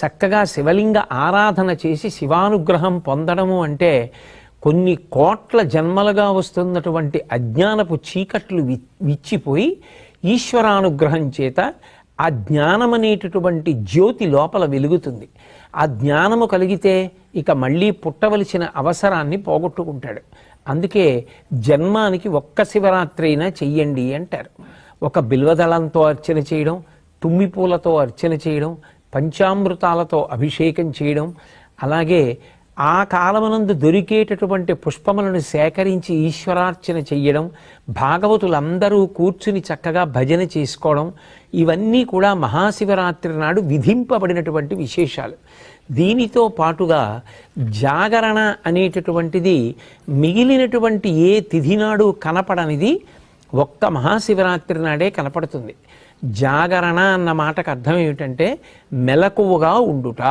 చక్కగా శివలింగ ఆరాధన చేసి శివానుగ్రహం పొందడము అంటే కొన్ని కోట్ల జన్మలుగా వస్తున్నటువంటి అజ్ఞానపు చీకట్లు విచ్చిపోయి ఈశ్వరానుగ్రహం చేత ఆ జ్ఞానం అనేటటువంటి జ్యోతి లోపల వెలుగుతుంది. ఆ జ్ఞానము కలిగితే ఇక మళ్ళీ పుట్టవలసిన అవసరాన్ని పోగొట్టుకుంటాడు. అందుకే జన్మానికి ఒక్క శివరాత్రి అయినా చెయ్యండి అంటారు. ఒక బిల్వదళంతో అర్చన చేయడం, తుమ్మిపూలతో అర్చన చేయడం, పంచామృతాలతో అభిషేకం చేయడం, అలాగే ఆ కాలమునందు దొరికేటటువంటి పుష్పములను సేకరించి ఈశ్వరార్చన చెయ్యడం, భాగవతులందరూ కూర్చుని చక్కగా భజన చేసుకోవడం, ఇవన్నీ కూడా మహాశివరాత్రి నాడు విధింపబడినటువంటి విశేషాలు. దీనితో పాటుగా జాగరణ అనేటటువంటిది మిగిలినటువంటి ఏ తిథి నాడు కనపడనిది ఒక్క మహాశివరాత్రి నాడే కనపడుతుంది. జాగరణ అన్న మాటకు అర్థం ఏమిటంటే మెలకువగా ఉండుట.